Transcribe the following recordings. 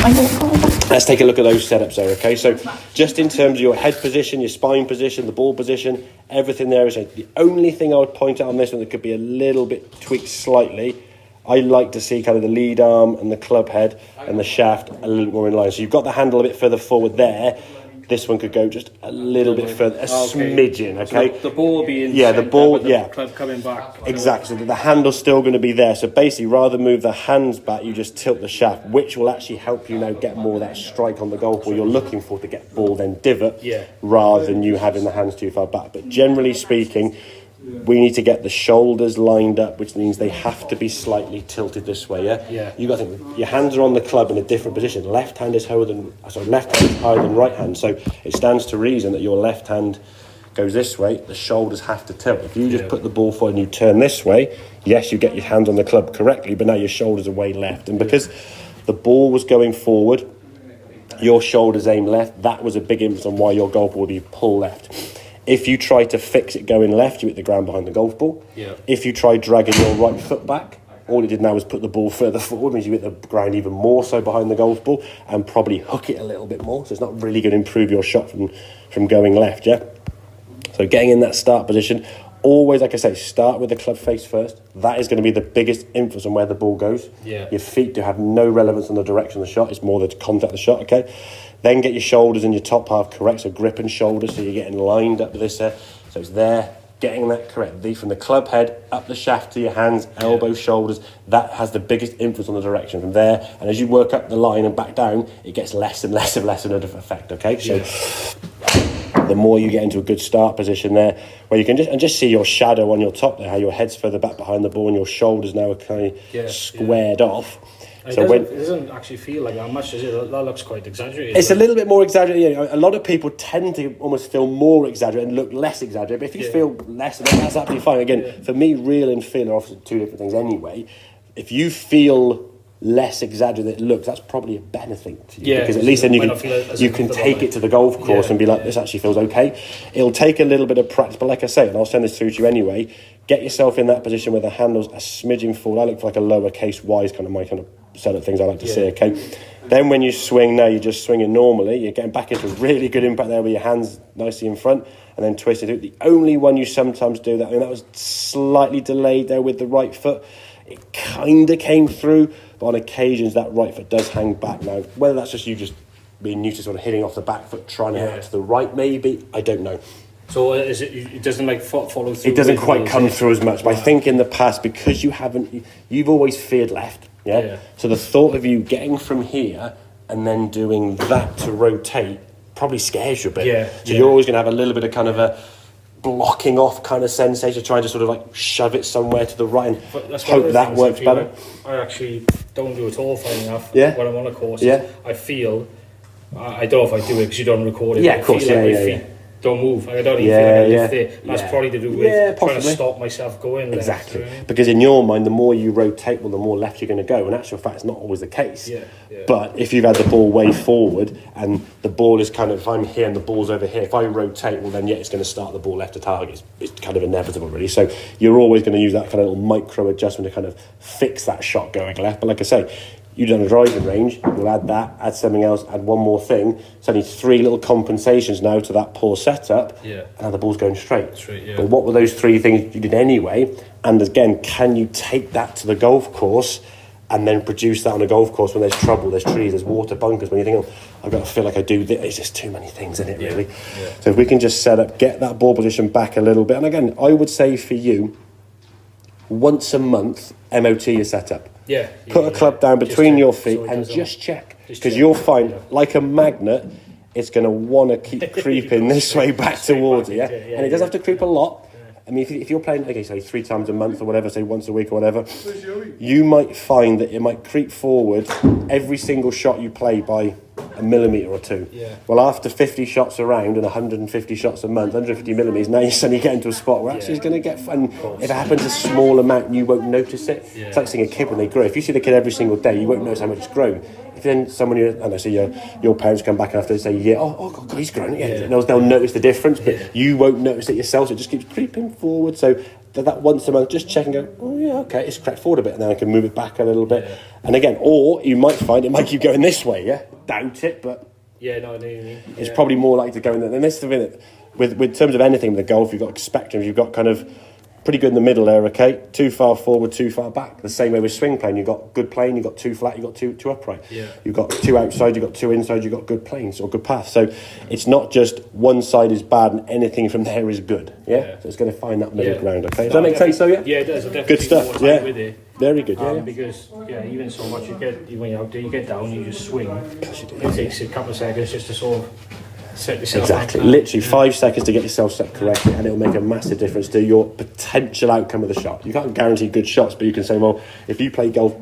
Let's take a look at those setups there, okay? So just in terms of your head position, your spine position, the ball position, everything there is the only thing I would point out on this one that could be a little bit tweaked slightly. I like to see kind of the lead arm and the club head and the shaft a little more in line. So you've got the handle a bit further forward there. This one could go just a little bit further, smidgen, okay? So the ball will be in the ball, the club coming back. Exactly, so the handle's still going to be there. So basically, rather than move the hands back, you just tilt the shaft, which will actually help you now get more of that strike on the golf ball you're looking for to get ball then divot, rather than you having the hands too far back. But generally speaking, we need to get the shoulders lined up, which means they have to be slightly tilted this way. You got to think your hands are on the club in a different position. Left hand is higher than right hand, so it stands to reason that your left hand goes this way. The shoulders have to tilt. If you just put the ball forward and you turn this way, yes, you get your hands on the club correctly, but now your shoulders are way left. And because the ball was going forward, your shoulders aim left. That was a big influence on why your golf ball would be pull left. If you try to fix it going left, you hit the ground behind the golf ball. If you try dragging your right foot back, all it did now was put the ball further forward, means you hit the ground even more so behind the golf ball and probably hook it a little bit more. So it's not really going to improve your shot from going left, So getting in that start position, always, like I say, start with the club face first. That is going to be the biggest influence on where the ball goes. Your feet do have no relevance on the direction of the shot. It's more the contact of the shot, okay? Then get your shoulders and your top half correct, so grip and shoulders, so you're getting lined up with this there. So it's there, getting that correct. From the club head, up the shaft to your hands, elbows, shoulders, that has the biggest influence on the direction from there. And as you work up the line and back down, it gets less and less of an effect, okay? So the more you get into a good start position there, where you can just see your shadow on your top there, how your head's further back behind the ball and your shoulders now are kind of squared off. So it doesn't actually feel like that much, does it? That looks quite exaggerated. It's a little bit more exaggerated. A lot of people tend to almost feel more exaggerated and look less exaggerated. But if you feel less, then that's absolutely fine. Again, for me, real and feel are obviously two different things anyway. If you feel less exaggerated than it looks, that's probably a better thing to you, because at least then you can take it to the golf course and be like, this actually feels okay. It'll take a little bit of practice, but like I say, and I'll send this through to you anyway, get yourself in that position where the handle's a smidgen forward. I look for like a lowercase y is kind of my kind of set of things I like to see, okay? Then when you swing, now you're just swinging normally, you're getting back into a really good impact there with your hands nicely in front and then twisted it. The only one you sometimes do that, I mean, that was slightly delayed there with the right foot. It kind of came through, but on occasions that right foot does hang back. Now, whether that's just you just being used to sort of hitting off the back foot, trying to hit to the right maybe, I don't know. So it doesn't like follow through? It doesn't quite come through as much, but I think in the past, because you've always feared left, so the thought of you getting from here and then doing that to rotate probably scares you a bit. So you're always going to have a little bit of kind of a blocking off kind of sensation, trying to sort of like shove it somewhere to the right and hope that works better. I actually don't do it all, funny enough. When I'm on a course, I feel, I don't know if I do it because you don't record it. Of course, my feet don't move. I don't even feel like I lift it. That's probably to do with trying to stop myself going exactly left. Because in your mind, the more you rotate, well, the more left you're going to go. In actual fact, it's not always the case. But if you've had the ball way forward and the ball is kind of, if I'm here and the ball's over here, if I rotate, well then it's going to start the ball left to target. It's kind of inevitable really. So you're always going to use that kind of little micro adjustment to kind of fix that shot going left. But like I say, you've done a driving range, you'll add that, add something else, add one more thing. It's only 3 little compensations now to that poor setup, and now the ball's going straight. But what were those 3 things you did anyway? And again, can you take that to the golf course and then produce that on a golf course when there's trouble, there's trees, there's water bunkers, when you think, I've got to feel like I do this. There's just too many things in it, really. So if we can just set up, get that ball position back a little bit. And again, I would say for you, once a month, MOT your setup. Put a club down between your feet and just check. Because you'll find, like a magnet, it's going to want to keep creeping this way back towards you. And it does have to creep a lot. I mean, if you're playing, okay, say 3 times a month or whatever, say once a week or whatever, you might find that it might creep forward every single shot you play by a millimetre or 2. Well, after 50 shots around and 150 shots a month, 150 millimetres, now you're suddenly getting to a spot where actually it's going to get fun. If it happens a small amount, you won't notice it. It's like seeing a kid when they grow. If you see the kid every single day, you won't notice how much it's grown. If then someone, your parents come back after say, oh God, he's grown. They'll notice the difference, but you won't notice it yourself. So it just keeps creeping forward. So that once a month, just check and go, oh yeah, okay, it's cracked forward a bit, and then I can move it back a little bit. Yeah. And again, or you might find it might keep going this way, yeah? Doubt it, but yeah, no, I know what you mean. It's probably more likely to go in there. And this is the thing that, with terms of anything with the golf, you've got spectrums, you've got kind of pretty good in the middle there, okay? Too far forward, too far back. The same way with swing plane, you've got good plane, you've got two flat, you've got two upright. Yeah. You've got two outside, you've got two inside, you've got good planes or good paths. So it's not just one side is bad and anything from there is good, yeah? So it's going to find that middle ground, okay? Does that make sense, though, yeah? Yeah, it does. Good stuff, yeah. With it. Very good, yeah. Because, even so much when you're out there, you get down, you just swing. It takes a couple of seconds just to sort of set yourself exactly. Literally 5 seconds to get yourself set correctly, and it'll make a massive difference to your potential outcome of the shot. You can't guarantee good shots, but you can say, well, if you play golf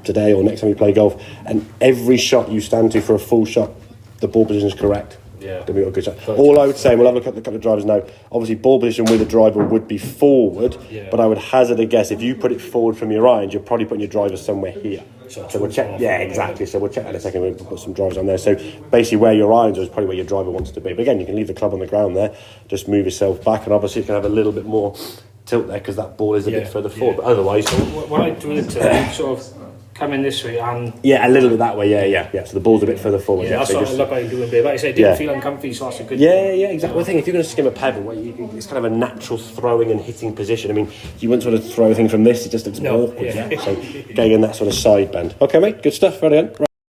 today or next time you play golf, and every shot you stand to for a full shot, the ball position is correct. Yeah. Then we've got a good shot. All I would say, and we'll have a couple of drivers now, obviously ball position with a driver would be forward, but I would hazard a guess, if you put it forward from your irons, you're probably putting your driver somewhere here. So we'll check, exactly. So we'll check that in a second. We'll put some drivers on there. So basically where your irons are is probably where your driver wants to be. But again, you can leave the club on the ground there, just move yourself back, and obviously you can have a little bit more tilt there because that ball is a bit further forward. But otherwise... So what I do is sort of come in this way and... Yeah, a little bit that way, yeah. So the ball's a bit further forward. Yeah, that's what I look like doing, babe. Like I said, it didn't feel uncomfy, so that's a good... Yeah, exactly. Well, the thing, if you're going to skim a pebble, it's kind of a natural throwing and hitting position. I mean, you wouldn't sort of throw a thing from this, it just looks awkward. So getting in that sort of side bend. Okay, mate, good stuff. Right on. Right.